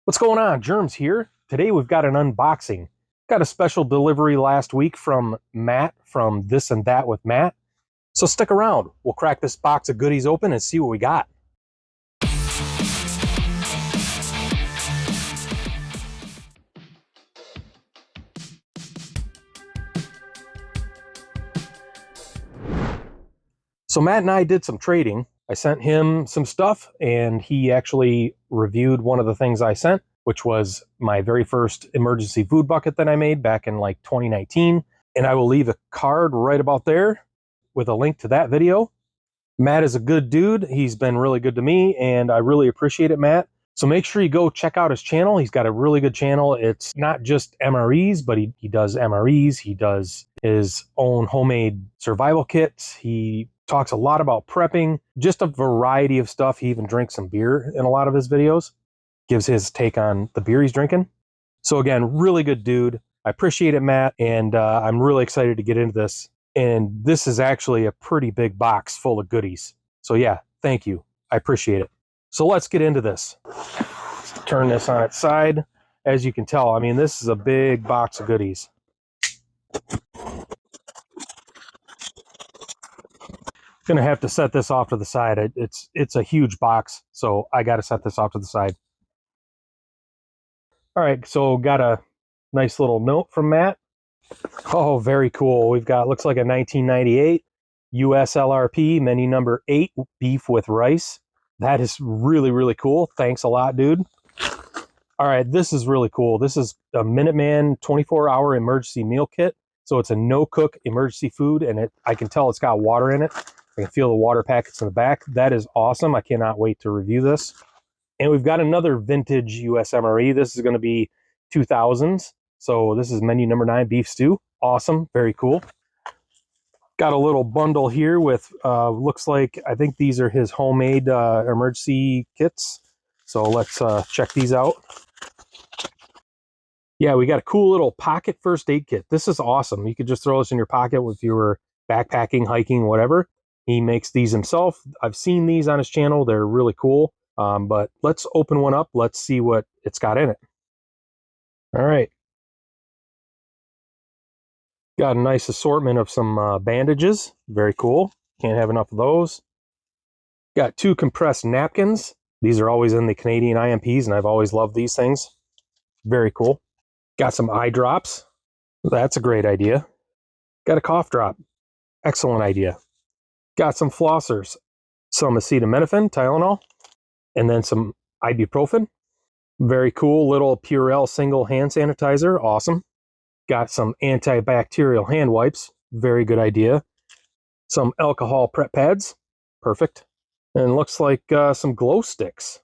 What's going on? Germs here. Today we've got an unboxing. Got a special delivery last week from Matt from This and That with Matt. So stick around. We'll crack this box of goodies open and see what we got. So Matt and I did some trading. I sent him some stuff and he actually reviewed one of the things I sent, which was my very first emergency food bucket that I made back in like 2019. And I will leave a card right about there with a link to that video. Matt is a good dude. He's been really good to me and I really appreciate it, Matt. So make sure you go check out his channel. He's got a really good channel. It's not just MREs, but he does MREs. He does his own homemade survival kits. He talks a lot about prepping, just a variety of stuff. He even drinks some beer in a lot of his videos, gives his take on the beer he's drinking. So again, really good dude. I appreciate it, Matt, and I'm really excited to get into this. And this is actually a pretty big box full of goodies. So yeah, thank you. I appreciate it. So let's get into this. Let's turn this on its side. As you can tell, I mean, this is a big box of goodies. Gonna have to set this off to the side. It's a huge box, so I got to set this off to the side. All right, so got a nice little note from Matt. Oh, very cool. We've got, looks like a 1998 US LRP, menu number 8, beef with rice. That is really, really cool. Thanks a lot, dude. All right, this is really cool. This is a Minuteman 24-hour emergency meal kit. So it's a no-cook emergency food, and I can tell it's got water in it. I can feel the water packets in the back. That is awesome. I cannot wait to review this. And we've got another vintage US MRE. This is going to be 2000s. So this is menu number 9, beef stew. Awesome. Very cool. Got a little bundle here with, looks like, I think these are his homemade emergency kits. So let's check these out. Yeah, we got a cool little pocket first aid kit. This is awesome. You could just throw this in your pocket if you were backpacking, hiking, whatever. He makes these himself. I've seen these on his channel. They're really cool. But let's open one up. Let's see what it's got in it. All right. Got a nice assortment of some bandages. Very cool. Can't have enough of those. Got 2 compressed napkins. These are always in the Canadian IMPs, and I've always loved these things. Very cool. Got some eye drops. That's a great idea. Got a cough drop. Excellent idea. Got some flossers. Some acetaminophen, Tylenol, and then some ibuprofen. Very cool little Purell single hand sanitizer. Awesome. Got some antibacterial hand wipes. Very good idea. Some alcohol prep pads. Perfect. And looks like some glow sticks.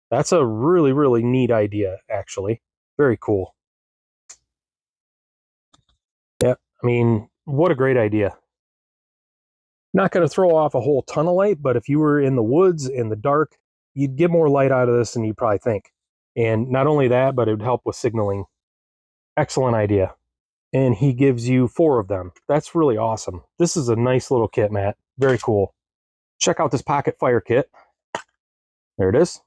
That's a really, really neat idea, actually. Very cool. Yeah, I mean, what a great idea. Not going to throw off a whole ton of light, but if you were in the woods in the dark, you'd get more light out of this than you probably think. And not only that, but it would help with signaling. Excellent idea. And he gives you 4 of them. That's really awesome. This is a nice little kit, Matt. Very cool. Check out this pocket fire kit. There it is.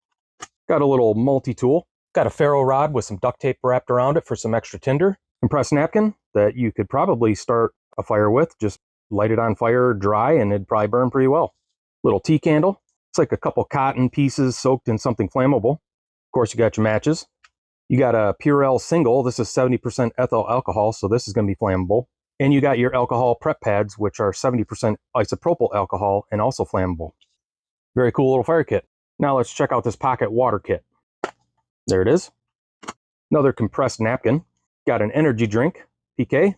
Got a little multi-tool. Got a ferro rod with some duct tape wrapped around it for some extra tinder. Compressed napkin that you could probably start a fire with. Just light it on fire dry and it'd probably burn pretty well. Little tea candle. It's like a couple cotton pieces soaked in something flammable. Of course, you got your matches. You got a Purell single. This is 70% ethyl alcohol, so this is going to be flammable. And you got your alcohol prep pads, which are 70% isopropyl alcohol and also flammable. Very cool little fire kit. Now let's check out this pocket water kit. There it is. Another compressed napkin. Got an energy drink, PK.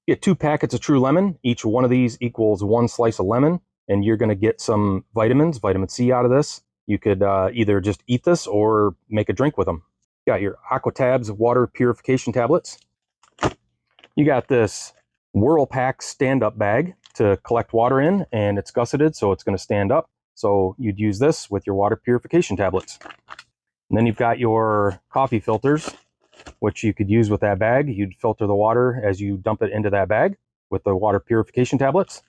Get 2 packets of True Lemon. Each one of these equals 1 slice of lemon, and you're going to get some vitamins, vitamin C out of this. You could either just eat this or make a drink with them. Got your Aquatabs water purification tablets. You got this Whirlpack stand-up bag to collect water in, and it's gusseted, so it's going to stand up. So you'd use this with your water purification tablets. And then you've got your coffee filters, which you could use with that bag. You'd filter the water as you dump it into that bag with the water purification tablets.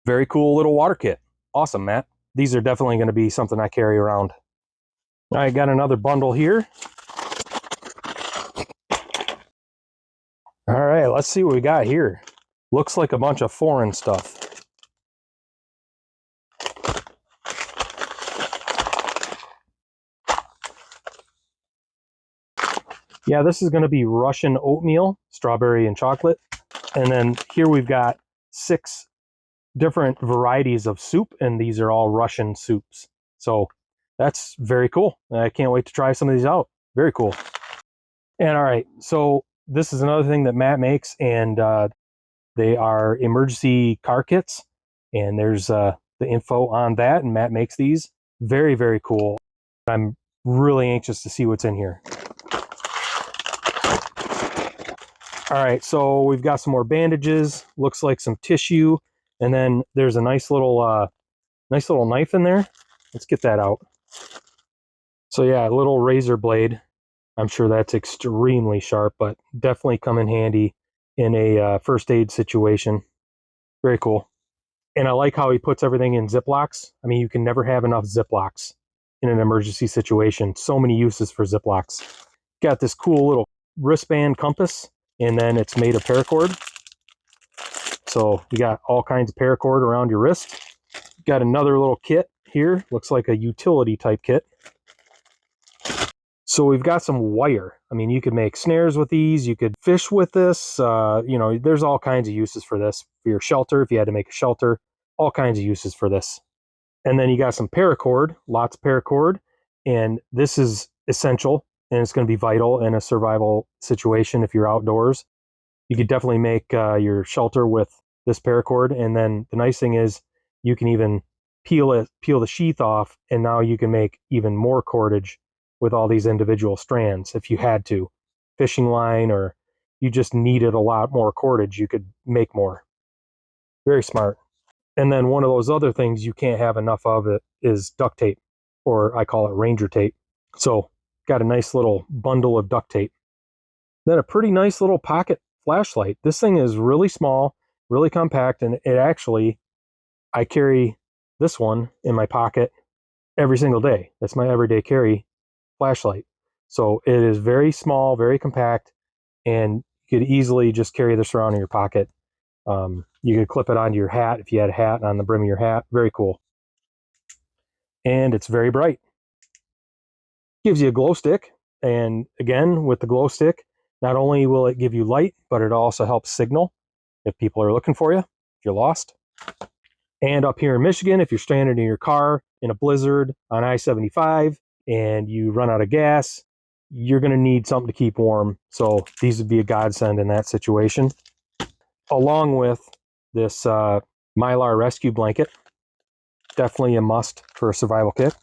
Very cool little water kit. Awesome, Matt. These are definitely going to be something I carry around. I got another bundle here. let's see what we got here. Looks like a bunch of foreign stuff. Yeah, this is going to be Russian oatmeal, strawberry and chocolate. And then here we've got 6 different varieties of soup, and these are all Russian soups. So that's very cool. I can't wait to try some of these out. Very cool. And all right, so this is another thing that Matt makes, and they are emergency car kits. And there's the info on that, and Matt makes these. Very, very cool. I'm really anxious to see what's in here. All right, so we've got some more bandages, looks like some tissue, and then there's a nice little knife in there. Let's get that out. So yeah, a little razor blade. I'm sure that's extremely sharp, but definitely come in handy in a first aid situation. Very cool. And I like how he puts everything in Ziplocs. I mean, you can never have enough Ziplocs in an emergency situation. So many uses for Ziplocs. Got this cool little wristband compass, and then it's made of paracord. So you got all kinds of paracord around your wrist. Got another little kit here. Looks like a utility type kit. So we've got some wire. I mean, you could make snares with these. You could fish with this. You know, there's all kinds of uses for this. For your shelter, if you had to make a shelter, all kinds of uses for this. And then you got some paracord, lots of paracord. And this is essential, and it's going to be vital in a survival situation if you're outdoors. You could definitely make your shelter with this paracord. And then the nice thing is you can even peel the sheath off, and now you can make even more cordage with all these individual strands if you had to. Fishing line, or you just needed a lot more cordage, you could make more. Very smart. And then one of those other things you can't have enough of it is duct tape, or I call it Ranger tape. So got a nice little bundle of duct tape. Then a pretty nice little pocket flashlight. This thing is really small, really compact, and it actually, I carry this one in my pocket every single day. That's my everyday carry flashlight. So it is very small, very compact, and you could easily just carry this around in your pocket. You could clip it onto your hat if you had a hat on the brim of your hat. Very cool. And it's very bright. Gives you a glow stick. And again, with the glow stick, not only will it give you light, but it also helps signal if people are looking for you, if you're lost. And up here in Michigan, if you're stranded in your car in a blizzard on I-75 and you run out of gas, you're going to need something to keep warm. So these would be a godsend in that situation. Along with this Mylar rescue blanket. Definitely a must for a survival kit.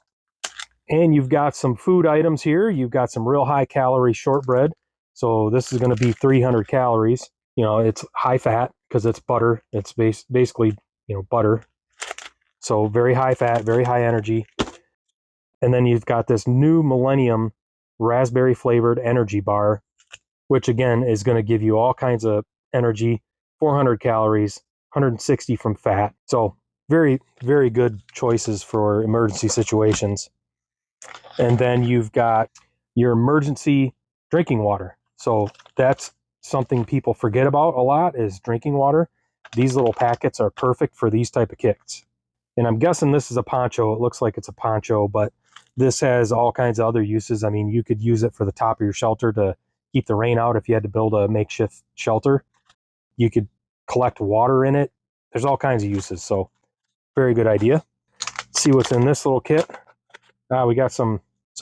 And you've got some food items here. You've got some real high calorie shortbread. So this is going to be 300 calories. You know, it's high fat because it's butter. It's basically, you know, butter. So very high fat, very high energy. And then you've got this new Millennium raspberry flavored energy bar, which again is going to give you all kinds of energy, 400 calories, 160 from fat. So very, very good choices for emergency situations. And then you've got your emergency drinking water. So that's something people forget about a lot, is drinking water. These little packets are perfect for these type of kits. And I'm guessing this is a poncho. It looks like it's a poncho, but this has all kinds of other uses. I mean, you could use it for the top of your shelter to keep the rain out if you had to build a makeshift shelter. You could collect water in it. There's all kinds of uses. So very good idea. Let's see what's in this little kit. We got some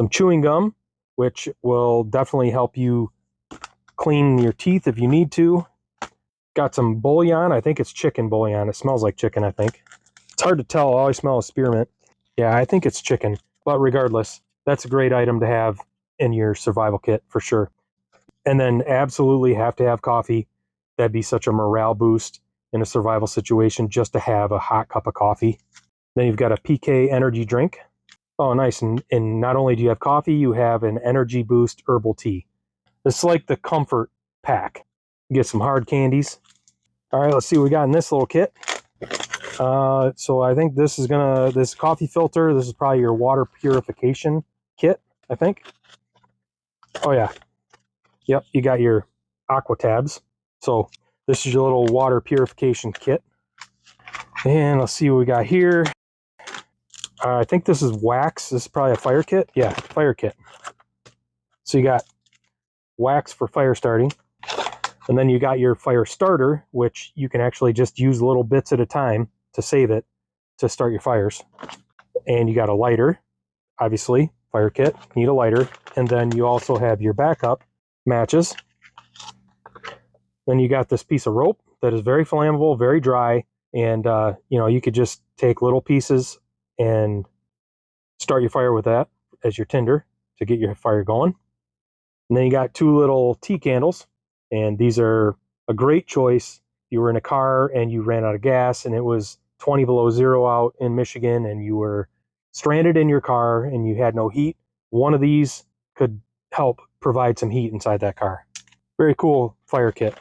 chewing gum, which will definitely help you clean your teeth if you need to. Got some bouillon. I think it's chicken bouillon. It smells like chicken, I think. It's hard to tell. All I smell is spearmint. Yeah, I think it's chicken. But regardless, that's a great item to have in your survival kit for sure. And then absolutely have to have coffee. That'd be such a morale boost in a survival situation just to have a hot cup of coffee. Then you've got a PK energy drink. Oh, nice. And not only do you have coffee, you have an energy boost herbal tea. It's like the comfort pack. You get some hard candies. All right, let's see what we got in this little kit. So I think this coffee filter, this is probably your water purification kit, I think. Oh yeah. Yep, you got your aqua tabs. So This is your little water purification kit. And let's see what we got here. I think this is wax. This is probably a fire kit. Yeah, fire kit. So you got wax for fire starting. And then you got your fire starter, which you can actually just use little bits at a time to save it to start your fires. And you got a lighter, obviously, fire kit, need a lighter. And then you also have your backup matches. Then you got this piece of rope that is very flammable, very dry. And, you could just take little pieces and start your fire with that as your tinder to get your fire going. And then you got 2 little tea candles. And these are a great choice. You were in a car and you ran out of gas and it was 20 below zero out in Michigan and you were stranded in your car and you had no heat. One of these could help provide some heat inside that car. Very cool fire kit.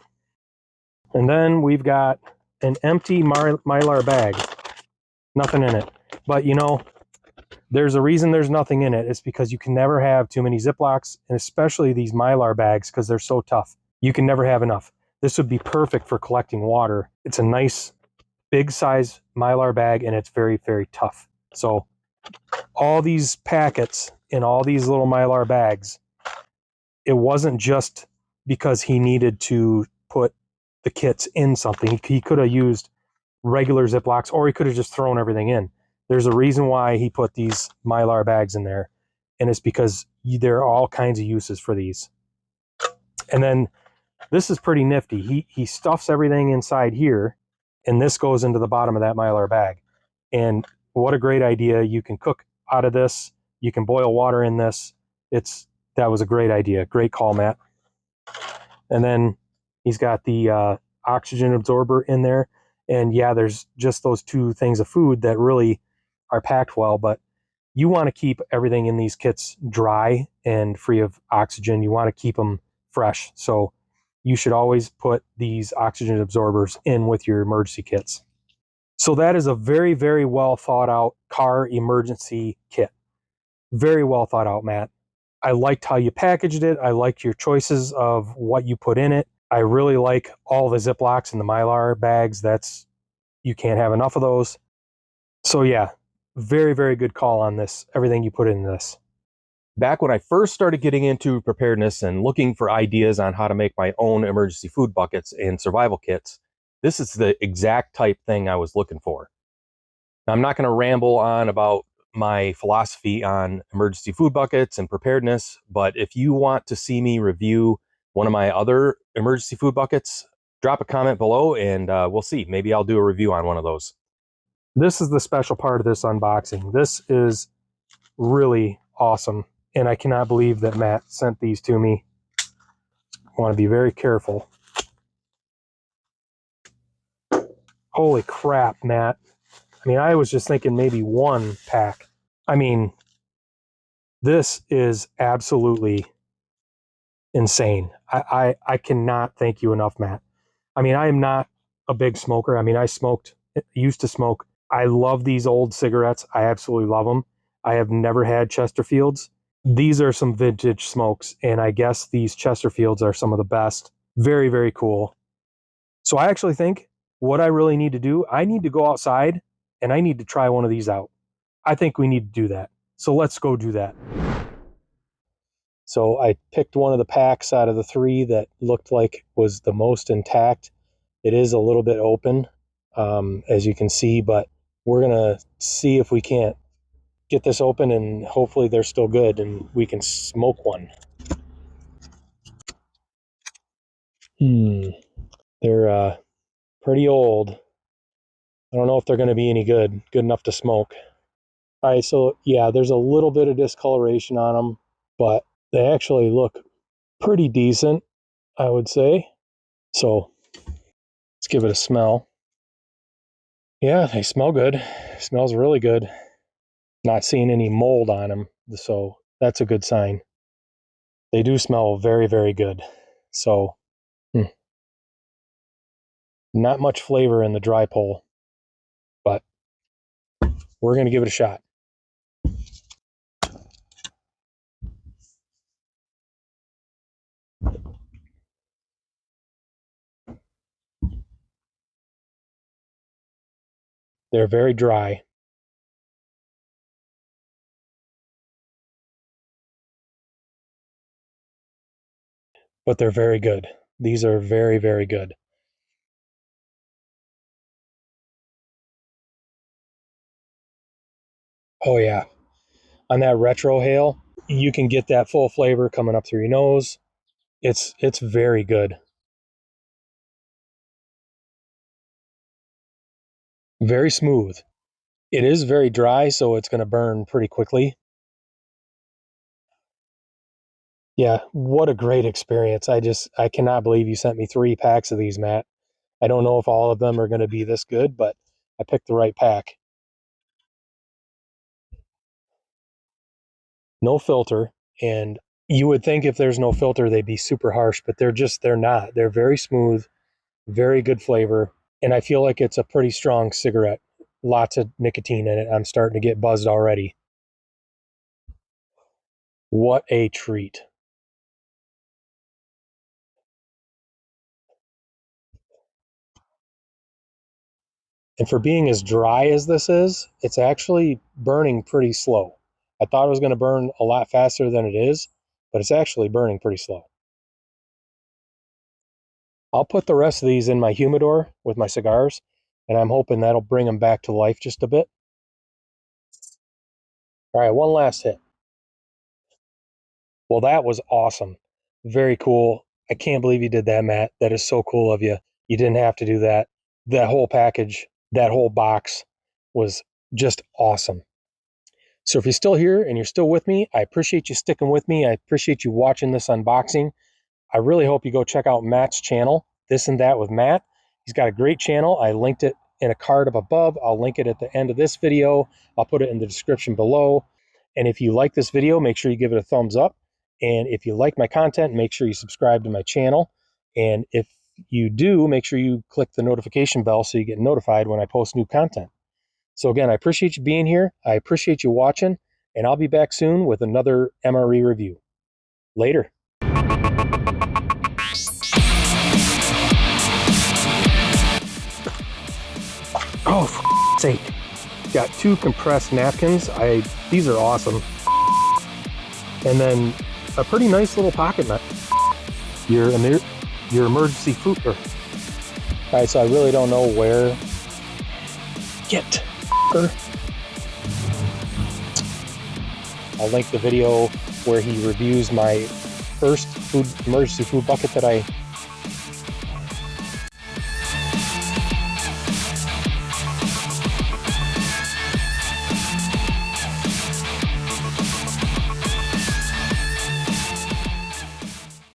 And then we've got an empty Mylar bag. Nothing in it. But there's a reason there's nothing in it. It's because you can never have too many Ziplocs, and especially these Mylar bags because they're so tough. You can never have enough. This would be perfect for collecting water. It's a nice big size Mylar bag and it's very, very tough. So all these packets in all these little Mylar bags, it wasn't just because he needed to put the kits in something. He could have used regular Ziplocs or he could have just thrown everything in. There's a reason why he put these Mylar bags in there, and it's because there are all kinds of uses for these. And then this is pretty nifty. He stuffs everything inside here, and this goes into the bottom of that Mylar bag. And what a great idea. You can cook out of this. You can boil water in this. That was a great idea. Great call, Matt. And then he's got the oxygen absorber in there. And yeah, there's just those 2 things of food that really are packed well, but you want to keep everything in these kits dry and free of oxygen. You want to keep them fresh. So you should always put these oxygen absorbers in with your emergency kits. So that is a very, very well thought out car emergency kit. Very well thought out, Matt. I liked how you packaged it. I liked your choices of what you put in it. I really like all the Ziplocs and the Mylar bags. You can't have enough of those. So yeah, very, very good call on this, everything you put in this. Back when I first started getting into preparedness and looking for ideas on how to make my own emergency food buckets and survival kits, this is the exact type thing I was looking for. Now, I'm not going to ramble on about my philosophy on emergency food buckets and preparedness, but if you want to see me review one of my other emergency food buckets, drop a comment below and we'll see. Maybe I'll do a review on one of those. This is the special part of this unboxing. This is really awesome. And I cannot believe that Matt sent these to me. I want to be very careful. Holy crap, Matt. I mean, I was just thinking maybe 1 pack. I mean, this is absolutely insane. I cannot thank you enough, Matt. I mean, I am not a big smoker. I mean, I used to smoke. I love these old cigarettes. I absolutely love them. I have never had Chesterfields. These are some vintage smokes, and I guess these Chesterfields are some of the best. Very, very cool. So I actually think what I really need to do, I need to go outside and I need to try one of these out. I think we need to do that. So let's go do that. So I picked one of the packs out of the 3 that looked like was the most intact. It is a little bit open, as you can see, but we're going to see if we can't get this open and hopefully they're still good and we can smoke one. They're pretty old. I don't know if they're going to be any good enough to smoke. All right, so yeah, there's a little bit of discoloration on them, but they actually look pretty decent, I would say. So let's give it a smell. Yeah, they smell good. Smells really good. Not seeing any mold on them, so that's a good sign. They do smell very, very good. So not much flavor in the dry pull, but we're going to give it a shot. They're very dry. But they're very good. These are very, very good. Oh yeah. On that retro hail, you can get that full flavor coming up through your nose. It's very good. Very smooth. It is very dry, so it's going to burn pretty quickly. Yeah, what a great experience. I cannot believe you sent me 3 packs of these, Matt. I don't know if all of them are going to be this good, but I picked the right pack. No filter, and you would think if there's no filter they'd be super harsh, but they're not. They're very smooth, very good flavor, and I feel like it's a pretty strong cigarette. Lots of nicotine in it. I'm starting to get buzzed already. What a treat. And for being as dry as this is, it's actually burning pretty slow. I thought it was going to burn a lot faster than it is, but it's actually burning pretty slow. I'll put the rest of these in my humidor with my cigars, and I'm hoping that'll bring them back to life just a bit. All right, one last hit. Well, that was awesome. Very cool. I can't believe you did that, Matt. That is so cool of you. You didn't have to do that. That whole package, that whole box was just awesome. So if you're still here and you're still with me, I appreciate you sticking with me. I appreciate you watching this unboxing. I really hope you go check out Matt's channel, This and That with Matt. He's got a great channel. I linked it in a card up above. I'll link it at the end of this video. I'll put it in the description below. And if you like this video, make sure you give it a thumbs up. And if you like my content, make sure you subscribe to my channel. And if you do, make sure you click the notification bell so you get notified when I post new content. So again, I appreciate you being here. I appreciate you watching, and I'll be back soon with another MRE review. Later. Oh, for sake. Got 2 compressed napkins. These are awesome. And then a pretty nice little pocket knife. Your emergency food. All right, so I really don't know where. Get. I'll link the video where he reviews my first emergency food bucket that I